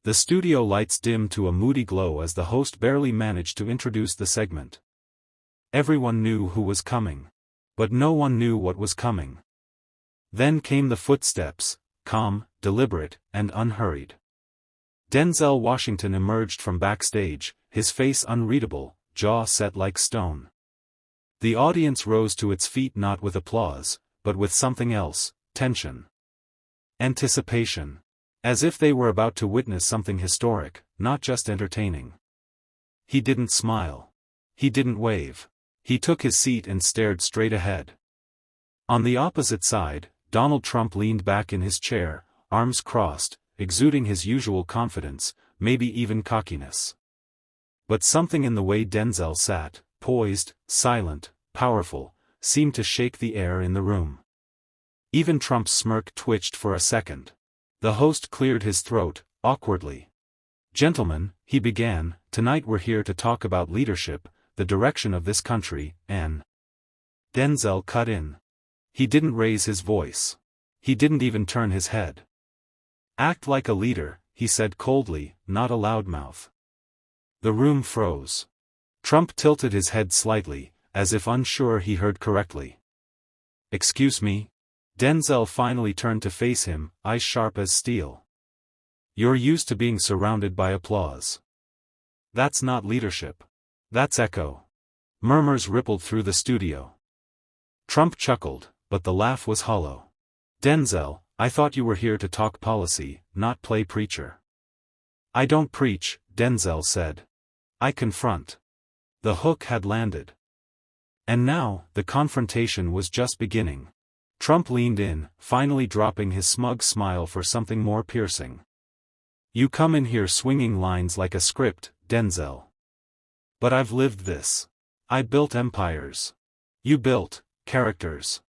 The studio lights dimmed to a moody glow as the host barely managed to introduce the segment. Everyone knew who was coming. But no one knew what was coming. Then came the footsteps, calm, deliberate, and unhurried. Denzel Washington emerged from backstage, his face unreadable, jaw set like stone. The audience rose to its feet not with applause, but with something else, tension. Anticipation. As if they were about to witness something historic, not just entertaining. He didn't smile. He didn't wave. He took his seat and stared straight ahead. On the opposite side, Donald Trump leaned back in his chair, arms crossed, exuding his usual confidence, maybe even cockiness. But something in the way Denzel sat, poised, silent, powerful, seemed to shake the air in the room. Even Trump's smirk twitched for a second. The host cleared his throat, awkwardly. "Gentlemen," he began, "tonight we're here to talk about leadership, the direction of this country, and..." Denzel cut in. He didn't raise his voice. He didn't even turn his head. "Act like a leader," he said coldly, "not a loudmouth." The room froze. Trump tilted his head slightly, as if unsure he heard correctly. "Excuse me?" Denzel finally turned to face him, eyes sharp as steel. "You're used to being surrounded by applause. That's not leadership. That's echo." Murmurs rippled through the studio. Trump chuckled, but the laugh was hollow. "Denzel, I thought you were here to talk policy, not play preacher." "I don't preach," Denzel said. "I confront." The hook had landed. And now, the confrontation was just beginning. Trump leaned in, finally dropping his smug smile for something more piercing. "You come in here swinging lines like a script, Denzel. But I've lived this. I built empires. You built characters."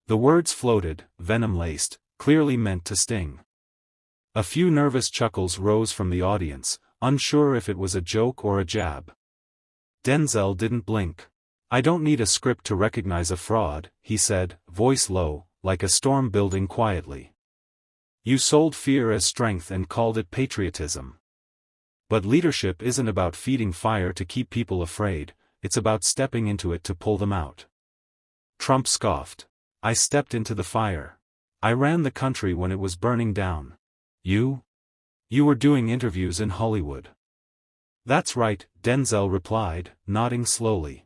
The words floated, venom-laced, clearly meant to sting. A few nervous chuckles rose from the audience, unsure if it was a joke or a jab. Denzel didn't blink. "I don't need a script to recognize a fraud," he said, voice low, like a storm building quietly. "You sold fear as strength and called it patriotism. But leadership isn't about feeding fire to keep people afraid, it's about stepping into it to pull them out." Trump scoffed. "I stepped into the fire. I ran the country when it was burning down. You? You were doing interviews in Hollywood." "That's right," Denzel replied, nodding slowly.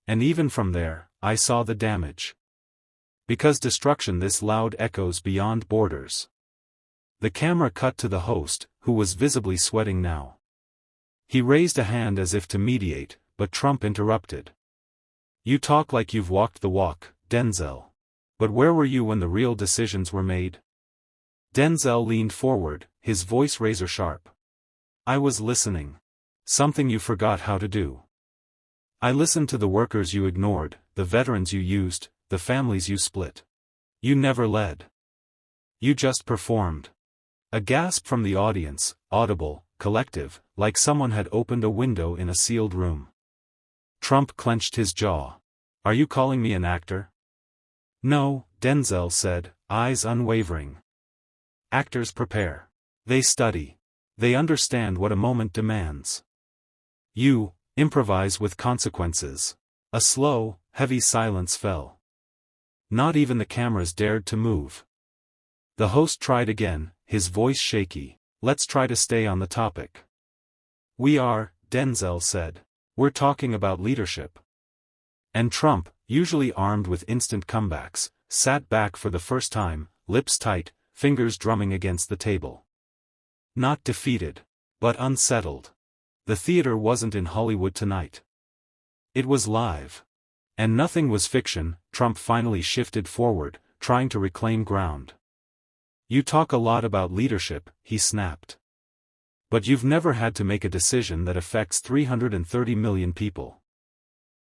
"And even from there, I saw the damage. Because destruction this loud echoes beyond borders." The camera cut to the host, who was visibly sweating now. He raised a hand as if to mediate, but Trump interrupted. "You talk like you've walked the walk, Denzel. But where were you when the real decisions were made?" Denzel leaned forward, his voice razor-sharp. "I was listening. Something you forgot how to do. I listened to the workers you ignored, the veterans you used, the families you split. You never led. You just performed." A gasp from the audience, audible, collective, like someone had opened a window in a sealed room. Trump clenched his jaw. "Are you calling me an actor?" "No," Denzel said, eyes unwavering. "Actors prepare. They study. They understand what a moment demands. You improvise with consequences." A slow, heavy silence fell. Not even the cameras dared to move. The host tried again, his voice shaky. "Let's try to stay on the topic." "We are," Denzel said. "We're talking about leadership." And Trump, usually armed with instant comebacks, sat back for the first time, lips tight, fingers drumming against the table. Not defeated, but unsettled. The theater wasn't in Hollywood tonight. It was live. And nothing was fiction. Trump finally shifted forward, trying to reclaim ground. "You talk a lot about leadership," he snapped. "But you've never had to make a decision that affects 330 million people.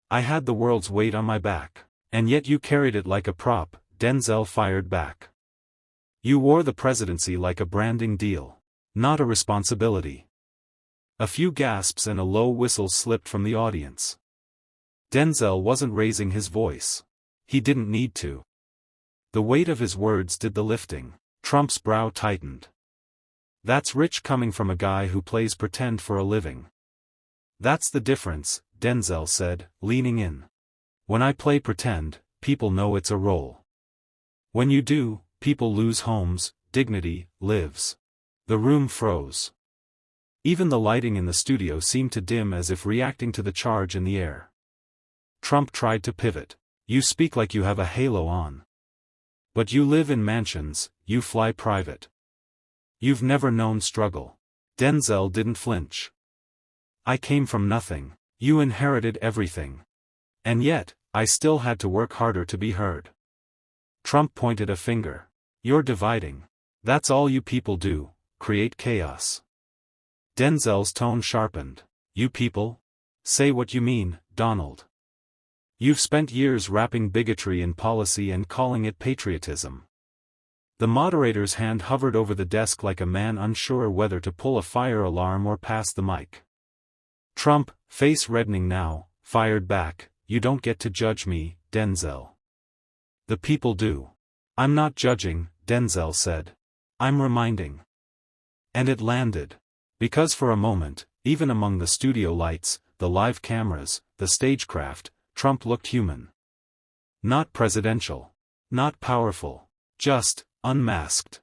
I had the world's weight on my back. And yet you carried it like a prop," Denzel fired back. "You wore the presidency like a branding deal. Not a responsibility." A few gasps and a low whistle slipped from the audience. Denzel wasn't raising his voice. He didn't need to. The weight of his words did the lifting. Trump's brow tightened. That's rich coming from a guy who plays pretend for a living. That's the difference, Denzel said, leaning in. When I play pretend, people know it's a role. When you do, people lose homes, dignity, lives. The room froze. Even the lighting in the studio seemed to dim as if reacting to the charge in the air. Trump tried to pivot. You speak like you have a halo on. But you live in mansions, you fly private. You've never known struggle. Denzel didn't flinch. I came from nothing. You inherited everything. And yet, I still had to work harder to be heard. Trump pointed a finger. You're dividing. That's all you people do, create chaos. Denzel's tone sharpened. You people? Say what you mean, Donald. You've spent years wrapping bigotry in policy and calling it patriotism. The moderator's hand hovered over the desk like a man unsure whether to pull a fire alarm or pass the mic. Trump, face reddening now, fired back, You don't get to judge me, Denzel. The people do. I'm not judging, Denzel said. I'm reminding. And it landed. Because for a moment, even among the studio lights, the live cameras, the stagecraft, Trump looked human. Not presidential. Not powerful. Just, unmasked.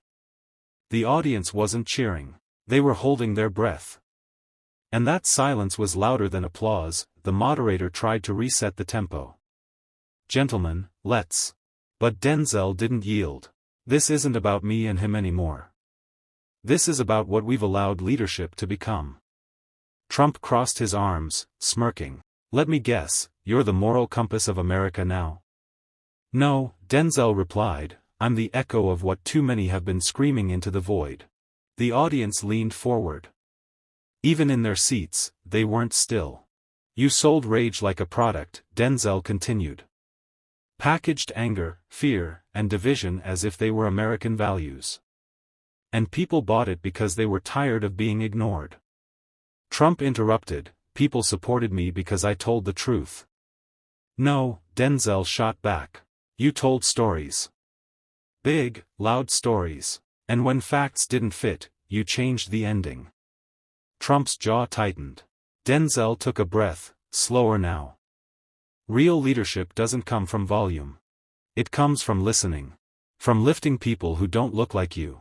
The audience wasn't cheering. They were holding their breath. And that silence was louder than applause. The moderator tried to reset the tempo. Gentlemen, let's. But Denzel didn't yield. This isn't about me and him anymore. This is about what we've allowed leadership to become. Trump crossed his arms, smirking. Let me guess, you're the moral compass of America now? No, Denzel replied, I'm the echo of what too many have been screaming into the void. The audience leaned forward. Even in their seats, they weren't still. You sold rage like a product, Denzel continued. Packaged anger, fear, and division as if they were American values. And people bought it because they were tired of being ignored. Trump interrupted, people supported me because I told the truth. No, Denzel shot back. You told stories. Big, loud stories. And when facts didn't fit, you changed the ending. Trump's jaw tightened. Denzel took a breath, slower now. Real leadership doesn't come from volume. It comes from listening. From lifting people who don't look like you.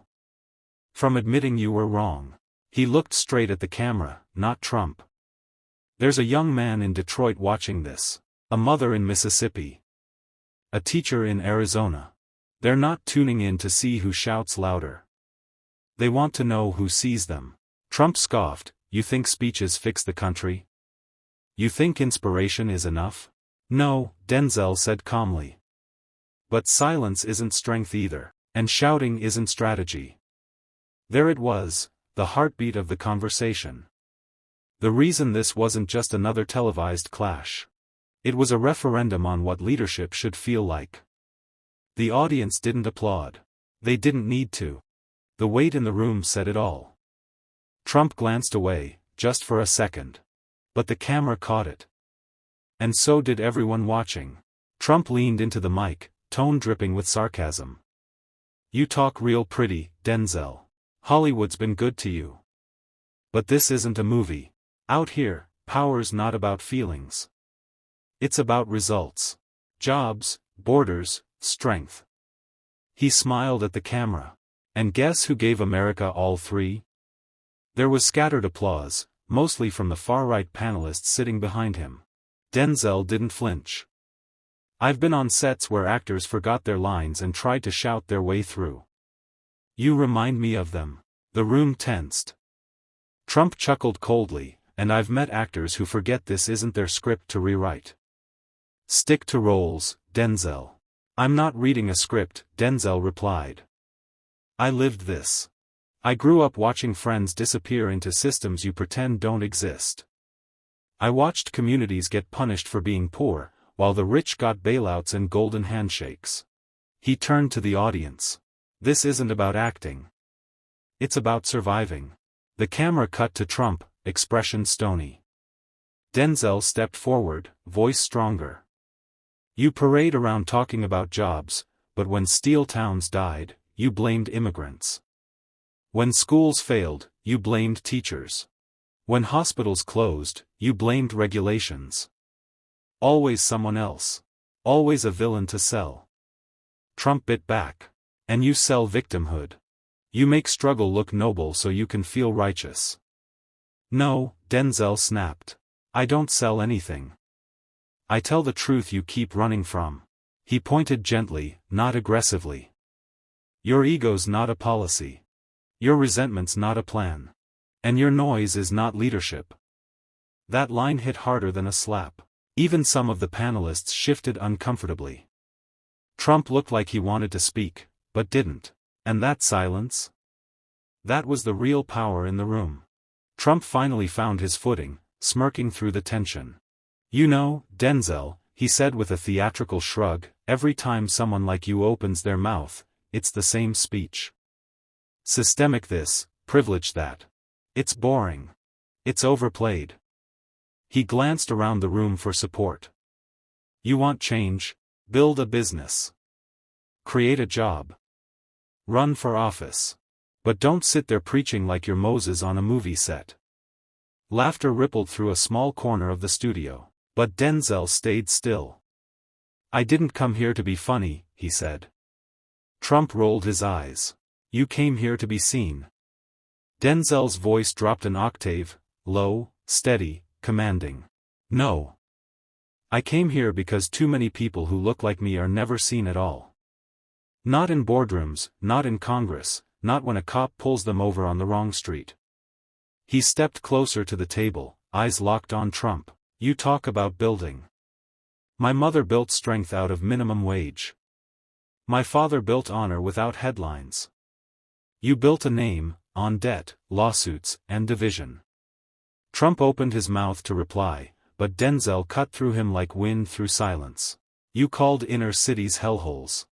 From admitting you were wrong. He looked straight at the camera, not Trump. There's a young man in Detroit watching this. A mother in Mississippi. A teacher in Arizona. They're not tuning in to see who shouts louder. They want to know who sees them. Trump scoffed, you think speeches fix the country? You think inspiration is enough? No, Denzel said calmly. But silence isn't strength either, and shouting isn't strategy. There it was, the heartbeat of the conversation. The reason this wasn't just another televised clash. It was a referendum on what leadership should feel like. The audience didn't applaud. They didn't need to. The weight in the room said it all. Trump glanced away, just for a second. But the camera caught it. And so did everyone watching. Trump leaned into the mic, tone dripping with sarcasm. You talk real pretty, Denzel. Hollywood's been good to you. But this isn't a movie. Out here, power's not about feelings. It's about results. Jobs, borders, strength. He smiled at the camera. And guess who gave America all three? There was scattered applause, mostly from the far-right panelists sitting behind him. Denzel didn't flinch. I've been on sets where actors forgot their lines and tried to shout their way through. You remind me of them. The room tensed. Trump chuckled coldly, and I've met actors who forget this isn't their script to rewrite. Stick to roles, Denzel. I'm not reading a script, Denzel replied. I lived this. I grew up watching friends disappear into systems you pretend don't exist. I watched communities get punished for being poor, while the rich got bailouts and golden handshakes. He turned to the audience. This isn't about acting. It's about surviving. The camera cut to Trump, expression stony. Denzel stepped forward, voice stronger. You parade around talking about jobs, but when steel towns died, you blamed immigrants. When schools failed, you blamed teachers. When hospitals closed, you blamed regulations. Always someone else. Always a villain to sell. Trump bit back. And you sell victimhood. You make struggle look noble so you can feel righteous. No, Denzel snapped. I don't sell anything. I tell the truth you keep running from. He pointed gently, not aggressively. Your ego's not a policy. Your resentment's not a plan. And your noise is not leadership. That line hit harder than a slap. Even some of the panelists shifted uncomfortably. Trump looked like he wanted to speak, but didn't. And that silence? That was the real power in the room. Trump finally found his footing, smirking through the tension. You know, Denzel, he said with a theatrical shrug, every time someone like you opens their mouth, it's the same speech. Systemic this, privilege that. It's boring. It's overplayed. He glanced around the room for support. You want change? Build a business. Create a job. Run for office. But don't sit there preaching like you're Moses on a movie set. Laughter rippled through a small corner of the studio, but Denzel stayed still. I didn't come here to be funny, he said. Trump rolled his eyes. You came here to be seen. Denzel's voice dropped an octave, low, steady, commanding. No. I came here because too many people who look like me are never seen at all. Not in boardrooms, not in Congress, not when a cop pulls them over on the wrong street. He stepped closer to the table, eyes locked on Trump. You talk about building. My mother built strength out of minimum wage. My father built honor without headlines. You built a name, on debt, lawsuits, and division. Trump opened his mouth to reply, but Denzel cut through him like wind through silence. You called inner cities hellholes.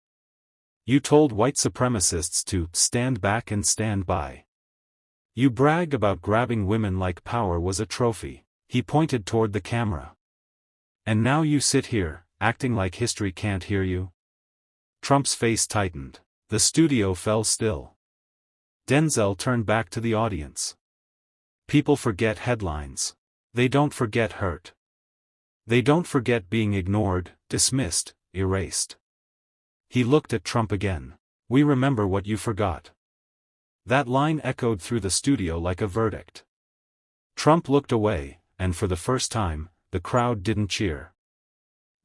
You told white supremacists to stand back and stand by. You brag about grabbing women like power was a trophy. He pointed toward the camera. And now you sit here, acting like history can't hear you? Trump's face tightened. The studio fell still. Denzel turned back to the audience. People forget headlines. They don't forget hurt. They don't forget being ignored, dismissed, erased. He looked at Trump again. We remember what you forgot. That line echoed through the studio like a verdict. Trump looked away, and for the first time, the crowd didn't cheer.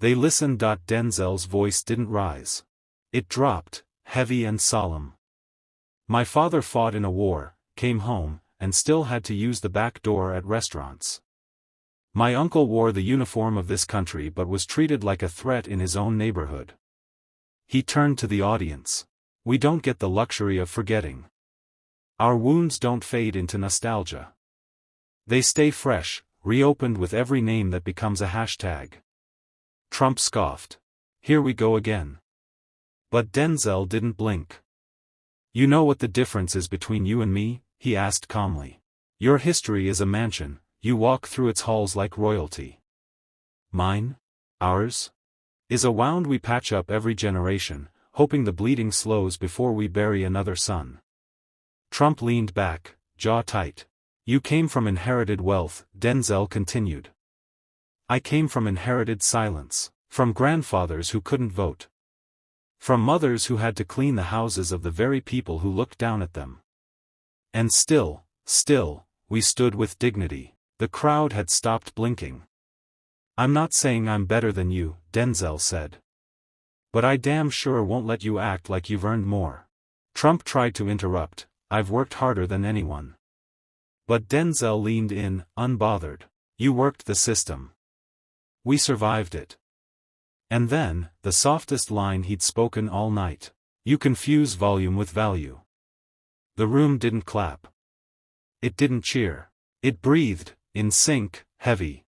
They listened. Denzel's voice didn't rise. It dropped, heavy and solemn. My father fought in a war, came home, and still had to use the back door at restaurants. My uncle wore the uniform of this country but was treated like a threat in his own neighborhood. He turned to the audience. We don't get the luxury of forgetting. Our wounds don't fade into nostalgia. They stay fresh, reopened with every name that becomes a hashtag. Trump scoffed. Here we go again. But Denzel didn't blink. You know what the difference is between you and me? He asked calmly. Your history is a mansion, you walk through its halls like royalty. Mine? Ours? Is a wound we patch up every generation, hoping the bleeding slows before we bury another son. Trump leaned back, jaw tight. You came from inherited wealth, Denzel continued. I came from inherited silence, from grandfathers who couldn't vote. From mothers who had to clean the houses of the very people who looked down at them. And still, we stood with dignity. The crowd had stopped blinking. I'm not saying I'm better than you, Denzel said. But I damn sure won't let you act like you've earned more. Trump tried to interrupt. I've worked harder than anyone. But Denzel leaned in, unbothered. You worked the system. We survived it. And then, the softest line he'd spoken all night. You confuse volume with value. The room didn't clap. It didn't cheer. It breathed, in sync, heavy.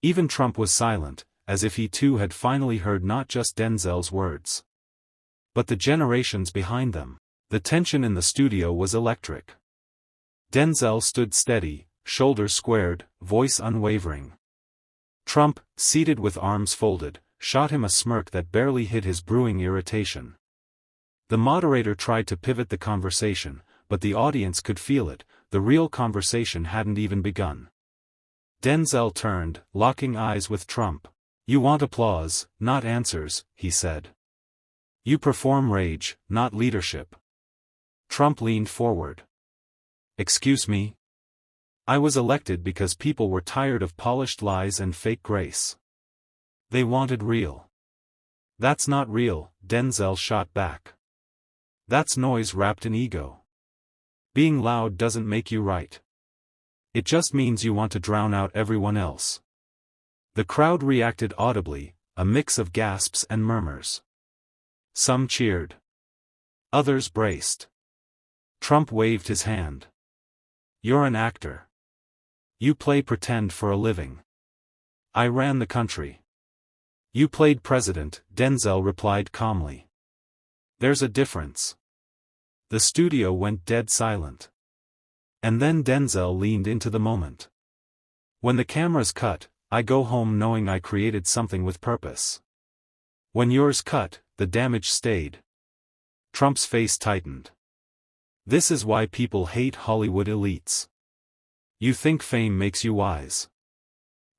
Even Trump was silent, as if he too had finally heard not just Denzel's words, but the generations behind them. The tension in the studio was electric. Denzel stood steady, shoulders squared, voice unwavering. Trump, seated with arms folded, shot him a smirk that barely hid his brewing irritation. The moderator tried to pivot the conversation, but the audience could feel it, the real conversation hadn't even begun. Denzel turned, locking eyes with Trump. "You want applause, not answers," he said. "You perform rage, not leadership." Trump leaned forward. "Excuse me? I was elected because people were tired of polished lies and fake grace. They wanted real." "That's not real," Denzel shot back. "That's noise wrapped in ego. Being loud doesn't make you right. It just means you want to drown out everyone else." The crowd reacted audibly, a mix of gasps and murmurs. Some cheered. Others braced. Trump waved his hand. "You're an actor. You play pretend for a living. I ran the country." "You played president," Denzel replied calmly. "There's a difference." The studio went dead silent. And then Denzel leaned into the moment. "When the cameras cut, I go home knowing I created something with purpose. When yours cut, the damage stayed." Trump's face tightened. "This is why people hate Hollywood elites. You think fame makes you wise."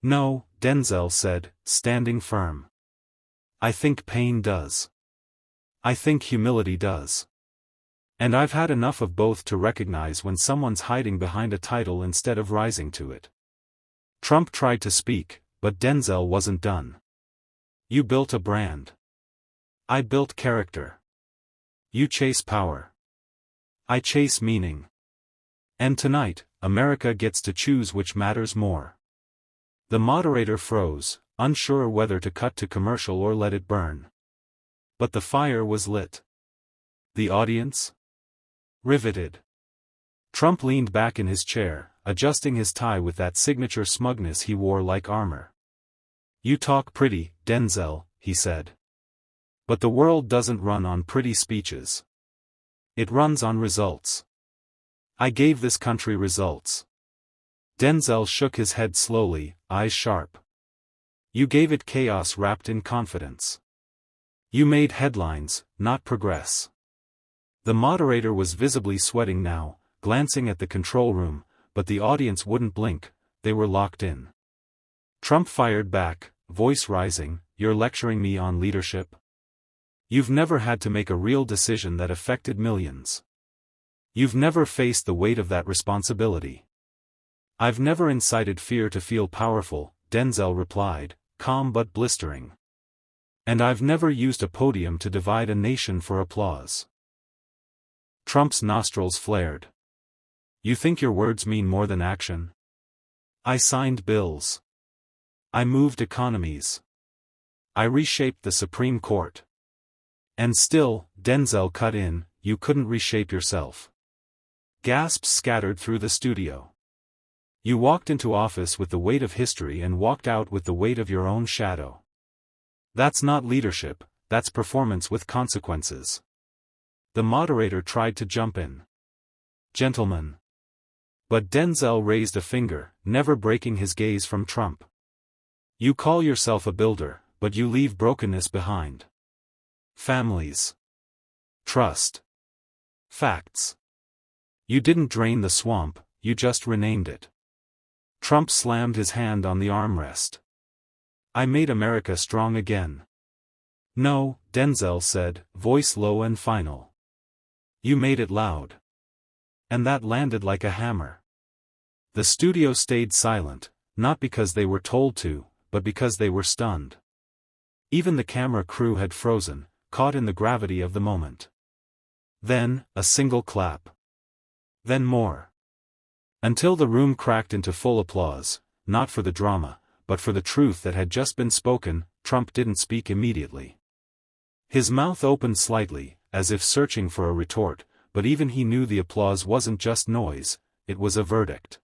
"No," Denzel said, standing firm. "I think pain does. I think humility does. And I've had enough of both to recognize when someone's hiding behind a title instead of rising to it." Trump tried to speak, but Denzel wasn't done. "You built a brand. I built character. You chase power. I chase meaning. And tonight, America gets to choose which matters more." The moderator froze, unsure whether to cut to commercial or let it burn. But the fire was lit. The audience? Riveted. Trump leaned back in his chair, adjusting his tie with that signature smugness he wore like armor. "You talk pretty, Denzel," he said. "But the world doesn't run on pretty speeches. It runs on results. I gave this country results." Denzel shook his head slowly, eyes sharp. "You gave it chaos wrapped in confidence. You made headlines, not progress." The moderator was visibly sweating now, glancing at the control room, but the audience wouldn't blink, they were locked in. Trump fired back, voice rising, "You're lecturing me on leadership? You've never had to make a real decision that affected millions. You've never faced the weight of that responsibility." "I've never incited fear to feel powerful," Denzel replied, calm but blistering. "And I've never used a podium to divide a nation for applause." Trump's nostrils flared. "You think your words mean more than action? I signed bills. I moved economies. I reshaped the Supreme Court. And still," Denzel cut in, "you couldn't reshape yourself." Gasps scattered through the studio. "You walked into office with the weight of history and walked out with the weight of your own shadow. That's not leadership, that's performance with consequences." The moderator tried to jump in. "Gentlemen." But Denzel raised a finger, never breaking his gaze from Trump. "You call yourself a builder, but you leave brokenness behind. Families. Trust. Facts. You didn't drain the swamp, you just renamed it." Trump slammed his hand on the armrest. "I made America strong again." "No," Denzel said, voice low and final. "You made it loud." And that landed like a hammer. The studio stayed silent, not because they were told to, but because they were stunned. Even the camera crew had frozen, caught in the gravity of the moment. Then, a single clap. Then more. Until the room cracked into full applause, not for the drama, but for the truth that had just been spoken. Trump didn't speak immediately. His mouth opened slightly, as if searching for a retort, but even he knew the applause wasn't just noise, it was a verdict.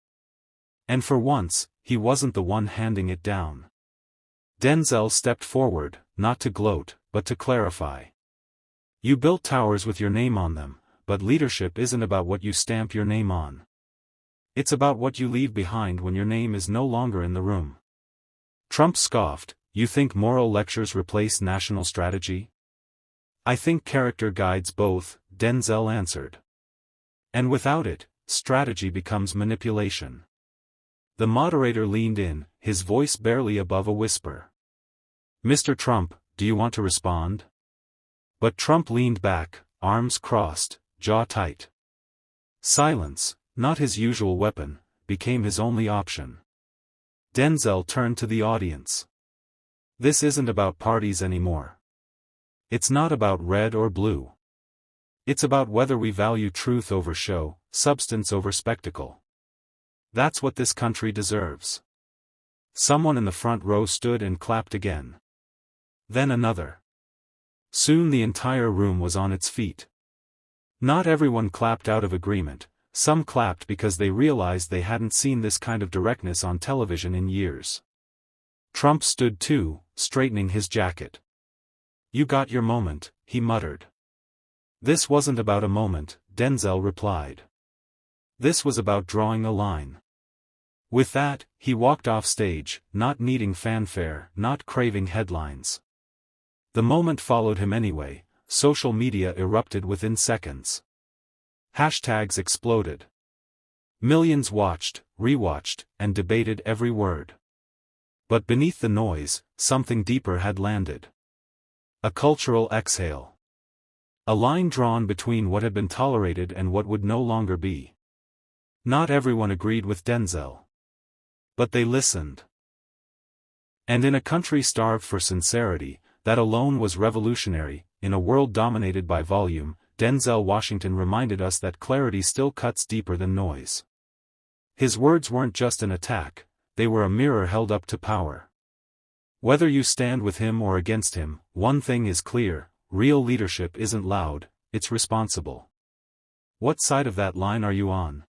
And for once, he wasn't the one handing it down. Denzel stepped forward, not to gloat, but to clarify. "You built towers with your name on them, but leadership isn't about what you stamp your name on. It's about what you leave behind when your name is no longer in the room." Trump scoffed, "You think moral lectures replace national strategy?" "I think character guides both," Denzel answered. And without it, strategy becomes manipulation. The moderator leaned in, his voice barely above a whisper. "Mr. Trump, do you want to respond?" But Trump leaned back, arms crossed, jaw tight. Silence, not his usual weapon, became his only option. Denzel turned to the audience. "This isn't about parties anymore. It's not about red or blue. It's about whether we value truth over show, substance over spectacle. That's what this country deserves." Someone in the front row stood and clapped again. Then another. Soon the entire room was on its feet. Not everyone clapped out of agreement, some clapped because they realized they hadn't seen this kind of directness on television in years. Trump stood too, straightening his jacket. "You got your moment," he muttered. "This wasn't about a moment," Denzel replied. "This was about drawing a line." With that, he walked off stage, not needing fanfare, not craving headlines. The moment followed him anyway. Social media erupted within seconds. Hashtags exploded. Millions watched, rewatched, and debated every word. But beneath the noise, something deeper had landed. A cultural exhale. A line drawn between what had been tolerated and what would no longer be. Not everyone agreed with Denzel. But they listened. And in a country starved for sincerity, that alone was revolutionary. In a world dominated by volume, Denzel Washington reminded us that clarity still cuts deeper than noise. His words weren't just an attack, they were a mirror held up to power. Whether you stand with him or against him, one thing is clear: real leadership isn't loud, it's responsible. What side of that line are you on?